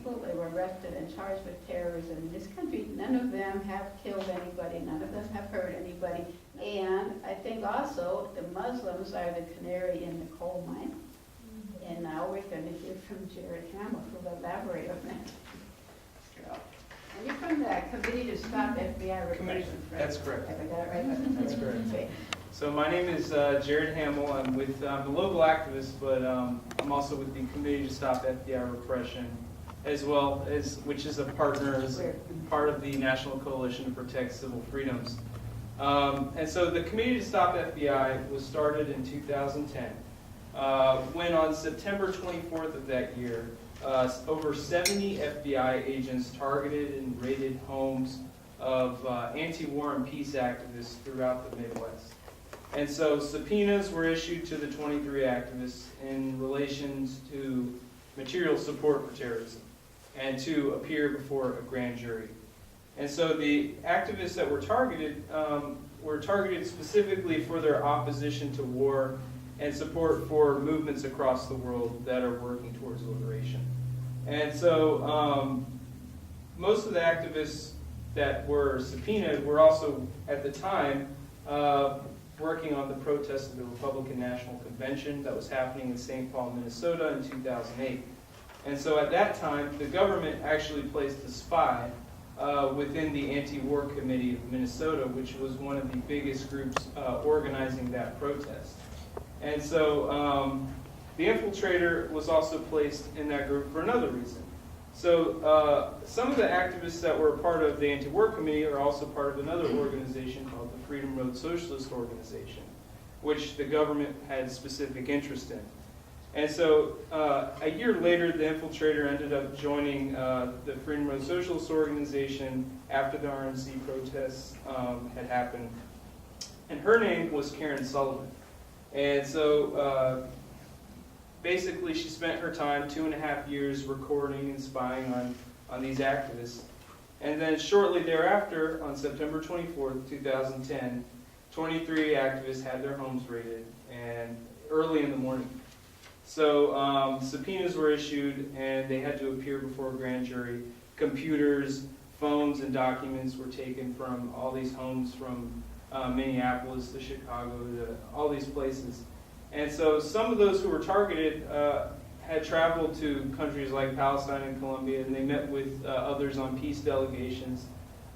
people that were arrested and charged with terrorism in this country. None of them have killed anybody. None of them have hurt anybody. And I think also the Muslims are the canary in the coal mine. And now we're going to hear from Jared Hamil, who will elaborate on that. And you're from the Committee to Stop FBI Repression, right? That's correct. Have I got it right? That's correct. Okay. So my name is Jared Hamil. I'm with the local activist, but I'm also with the Committee to Stop FBI Repression, as well as, which is a partner, as part of the National Coalition to Protect Civil Freedoms. And so the Committee to Stop FBI was started in 2010, when on September 24th of that year, over 70 FBI agents targeted and raided homes of anti-war and peace activists throughout the Midwest. And so subpoenas were issued to the 23 activists in relation to material support for terrorism and to appear before a grand jury. And so the activists that were targeted specifically for their opposition to war and support for movements across the world that are working towards liberation. And so most of the activists that were subpoenaed were also, at the time, working on the protest of the Republican National Convention that was happening in St. Paul, Minnesota in 2008. And so at that time, the government actually placed a spy within the Anti-War Committee of Minnesota, which was one of the biggest groups organizing that protest. And so the infiltrator was also placed in that group for another reason. So some of the activists that were part of the Anti-War Committee are also part of another organization called the Freedom Road Socialist Organization, which the government had specific interest in. And so a year later, the infiltrator ended up joining the Freedom Road Socialist Organization after the RNC protests had happened. And her name was Karen Sullivan. And so basically she spent her time 2.5 years recording and spying on these activists. And then shortly thereafter, on September 24th, 2010, 23 activists had their homes raided, and early in the morning. So subpoenas were issued, and they had to appear before a grand jury. Computers, phones, and documents were taken from all these homes, from Minneapolis to Chicago to all these places. And so some of those who were targeted had traveled to countries like Palestine and Colombia, and they met with others on peace delegations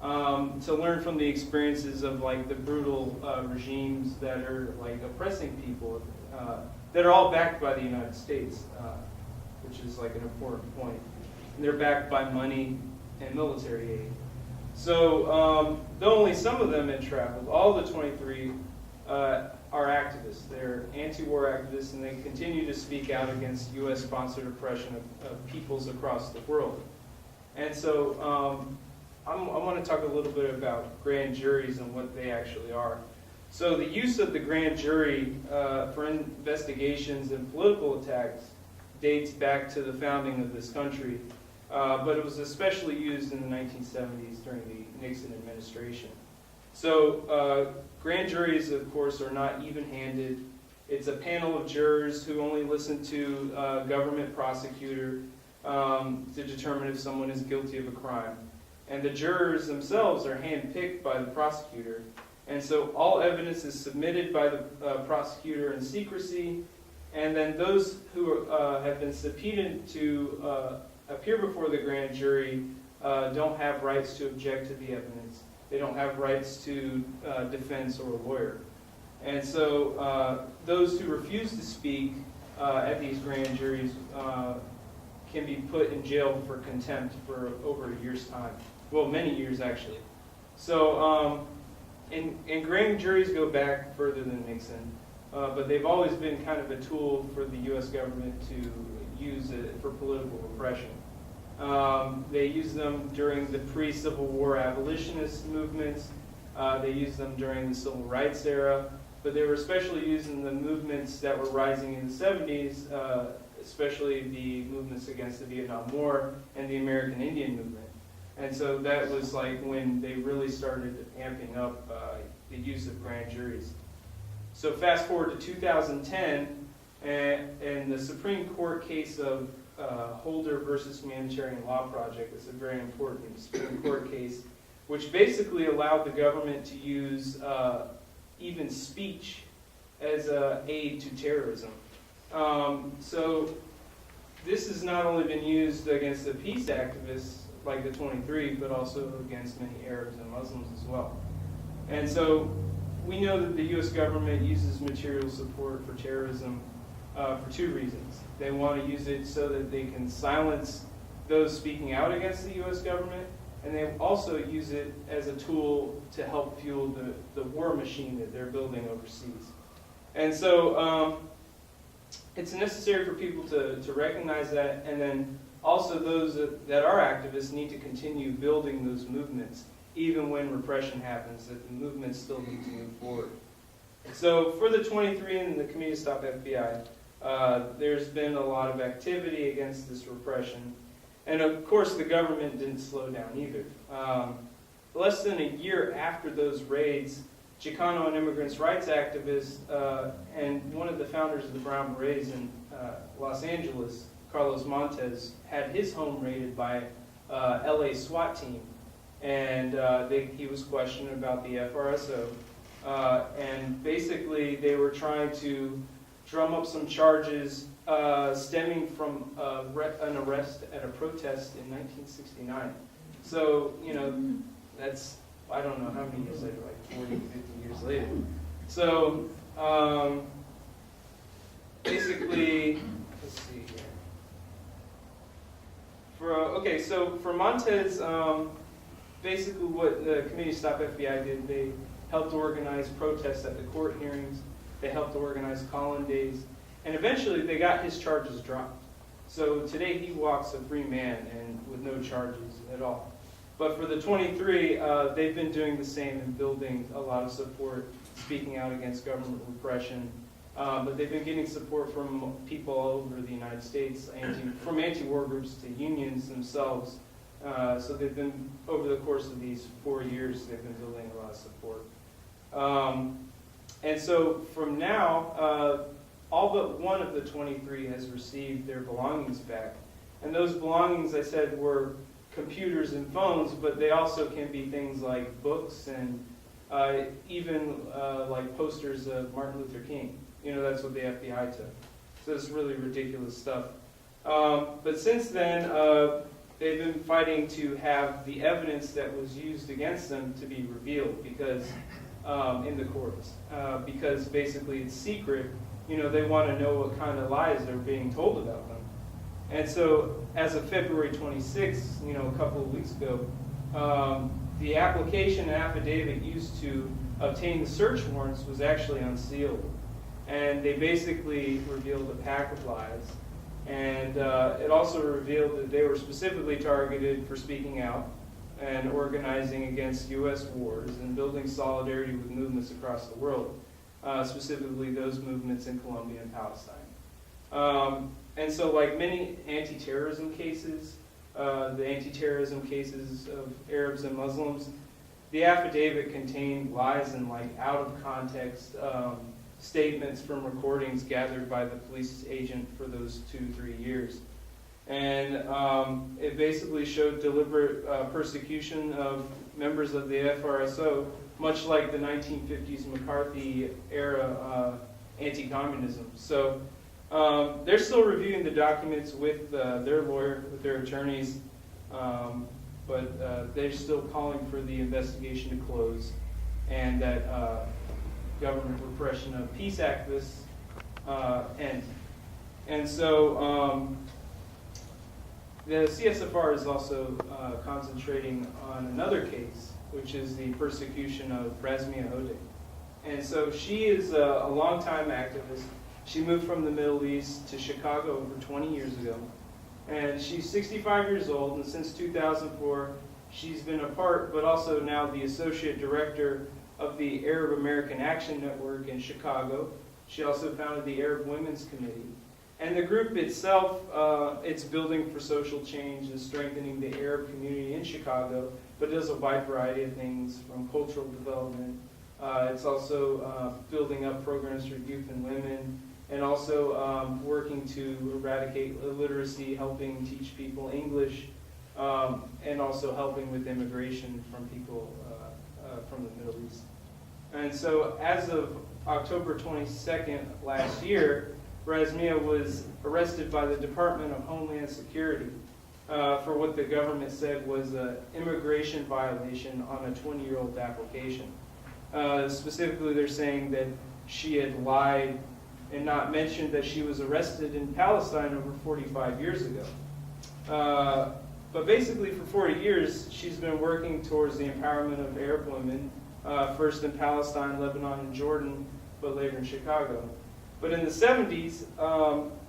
to learn from the experiences of like the brutal regimes that are like oppressing people, that are all backed by the United States, which is like an important point. And they're backed by money and military aid. So though only some of them had traveled, all the 23 are activists. They're anti-war activists, and they continue to speak out against U.S.-sponsored oppression of peoples across the world. And so I want to talk a little bit about grand juries and what they actually are. So the use of the grand jury for investigations and political attacks dates back to the founding of this country, but it was especially used in the 1970s during the Nixon administration. So grand juries, of course, are not even-handed. It's a panel of jurors who only listen to a government prosecutor to determine if someone is guilty of a crime. And the jurors themselves are handpicked by the prosecutor. And so all evidence is submitted by the prosecutor in secrecy, and then those who have been subpoenaed to appear before the grand jury don't have rights to object to the evidence. They don't have rights to defense or a lawyer. And so those who refuse to speak at these grand juries can be put in jail for contempt for over a year's time. Well, many years, actually. So, and grand juries go back further than Nixon, but they've always been kind of a tool for the U.S. government to use it for political repression. They used them during the pre-Civil War abolitionist movements. They used them during the Civil Rights era, but they were especially used in the movements that were rising in the 70s, especially the movements against the Vietnam War and the American Indian movement. And so that was like when they really started amping up the use of grand juries. So fast forward to 2010, and the Supreme Court case of Holder versus Humanitarian Law Project. It's a very important Supreme Court case, which basically allowed the government to use even speech as an aid to terrorism. So this has not only been used against the peace activists like the 23, but also against many Arabs and Muslims as well. And so we know that the U.S. government uses material support for terrorism for two reasons. They want to use it so that they can silence those speaking out against the U.S. government, and they also use it as a tool to help fuel the war machine that they're building overseas. And so it's necessary for people to recognize that, and then also those that are activists need to continue building those movements, even when repression happens, that the movements still need to move forward. So for the 23 and the Committee to Stop FBI, there's been a lot of activity against this repression. And of course, the government didn't slow down either. Less than a year after those raids, Chicano and immigrants' rights activists and one of the founders of the Brown Berets in Los Angeles, Carlos Montes, had his home raided by LA SWAT team. And he was questioned about the FRSO. And basically, they were trying to drum up some charges stemming from an arrest at a protest in 1969. So, you know, that's, I don't know how many years later, like 40, 50 years later. So, basically, let's see here. So for Montes, basically what the Committee to Stop FBI did, they helped organize protests at the court hearings, they helped organize call-in days, and eventually they got his charges dropped. So today he walks a free man and with no charges at all. But for the 23, they've been doing the same and building a lot of support, speaking out against government repression. But they've been getting support from people all over the United States, from anti-war groups to unions themselves. So they've been, over the course of these 4 years, they've been building a lot of support. And so from now, all but one of the 23 has received their belongings back. And those belongings, I said, were computers and phones, but they also can be things like books and even like posters of Martin Luther King. You know, that's what the FBI took. So it's really ridiculous stuff. But since then, they've been fighting to have the evidence that was used against them to be revealed because in the courts. Because basically it's secret. You know, they want to know what kind of lies are being told about them. And so as of February 26th, you know, a couple of weeks ago, the application and affidavit used to obtain the search warrants was actually unsealed. And they basically revealed a pack of lies. And it also revealed that they were specifically targeted for speaking out and organizing against U.S. wars and building solidarity with movements across the world, specifically those movements in Colombia and Palestine. And so like many anti-terrorism cases, the anti-terrorism cases of Arabs and Muslims, the affidavit contained lies and like out of context statements from recordings gathered by the police agent for those 2-3 years. And it basically showed deliberate persecution of members of the FRSO, much like the 1950s McCarthy era anti-communism. So they're still reviewing the documents with their lawyer, with their attorneys, but they're still calling for the investigation to close and that government repression of peace activists end. And so the CSFR is also concentrating on another case, which is the persecution of Razmia Odeh. And so she is a longtime activist. She moved from the Middle East to Chicago over 20 years ago. And she's 65 years old, and since 2004, she's been a part, but also now the associate director of the Arab American Action Network in Chicago. She also founded the Arab Women's Committee. And the group itself, it's building for social change and strengthening the Arab community in Chicago, but does a wide variety of things from cultural development. It's also building up programs for youth and women, and also working to eradicate illiteracy, helping teach people English, and also helping with immigration from people from the Middle East. And so as of October 22nd last year, Razmia was arrested by the Department of Homeland Security for what the government said was an immigration violation on a 20-year-old application. Specifically, they're saying that she had lied and not mentioned that she was arrested in Palestine over 45 years ago. But basically, for 40 years, she's been working towards the empowerment of Arab women, first in Palestine, Lebanon, and Jordan, but later in Chicago. But in the 70s,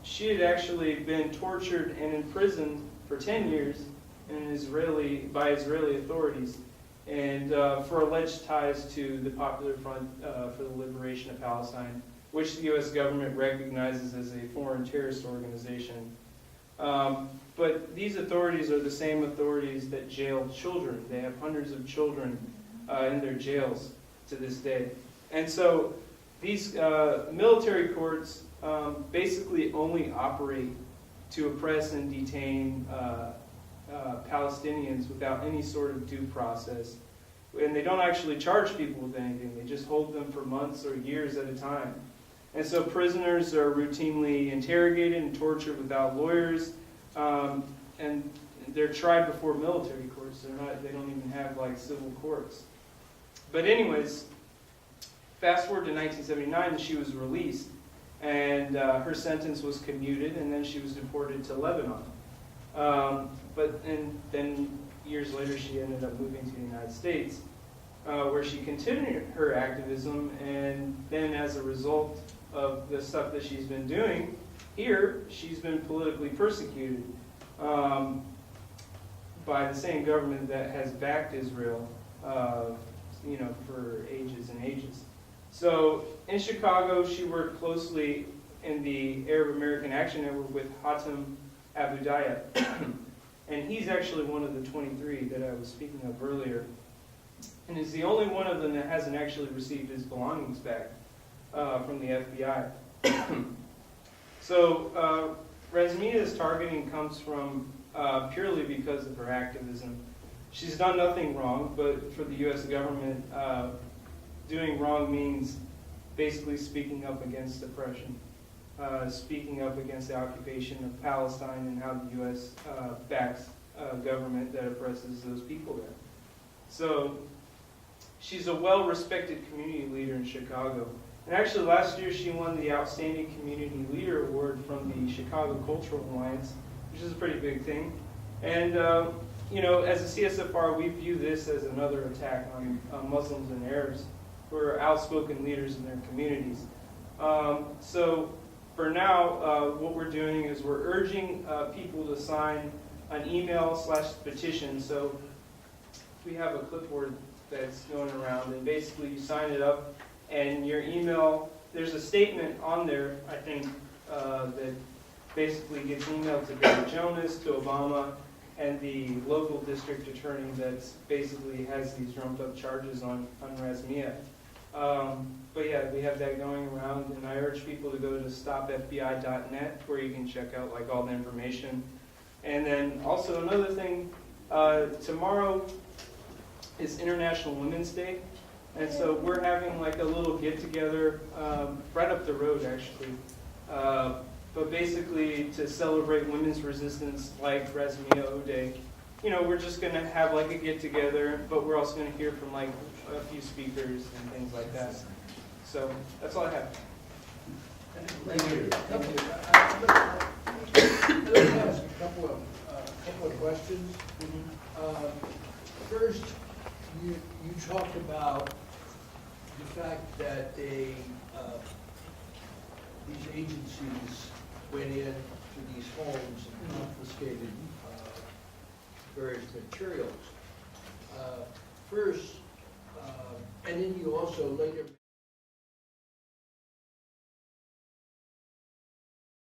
she had actually been tortured and imprisoned for 10 years by Israeli authorities, and for alleged ties to the Popular Front for the Liberation of Palestine, which the U.S. government recognizes as a foreign terrorist organization. But these authorities are the same authorities that jail children. They have hundreds of children in their jails to this day. And so these military courts basically only operate to oppress and detain Palestinians without any sort of due process. And they don't actually charge people with anything. They just hold them for months or years at a time. And so prisoners are routinely interrogated and tortured without lawyers, and they're tried before military courts. They don't even have like civil courts. But anyways, fast forward to 1979, she was released, and her sentence was commuted, and then she was deported to Lebanon. And then years later, she ended up moving to the United States, where she continued her activism, and then as a result of the stuff that she's been doing here, she's been politically persecuted by the same government that has backed Israel, for ages and ages. So in Chicago, she worked closely in the Arab American Action Network with Hatem Abudaya, and he's actually one of the 23 that I was speaking of earlier, and is the only one of them that hasn't actually received his belongings back from the FBI. So Razmia's targeting comes from purely because of her activism. She's done nothing wrong, but for the U.S. government, doing wrong means basically speaking up against oppression, speaking up against the occupation of Palestine and how the U.S. backs a government that oppresses those people there. So she's a well-respected community leader in Chicago. And actually last year she won the Outstanding Community Leader Award from the Chicago Cultural Alliance, which is a pretty big thing. And as a CSFR, we view this as another attack on Muslims and Arabs who are outspoken leaders in their communities. So for now, what we're doing is we're urging people to sign an email/petition. So we have a clipboard that's going around, and basically you sign it up, and your email, there's a statement on there, I think, that basically gets emailed to Gary Jonas, to Obama, and the local district attorney that basically has these trumped up charges on Razmia. But yeah, we have that going around, and I urge people to go to stopfbi.net where you can check out like all the information. And then also another thing, tomorrow is International Women's Day, and so we're having like a little get-together right up the road actually. But basically to celebrate women's resistance like Razmia Ode. We're just going to have like a get-together, but we're also going to hear from like a few speakers and things like that. So that's all I have. Thank you. Let me ask a couple of questions. First, you talked about the fact that these agencies went in to these homes and confiscated various materials. First, and then you also later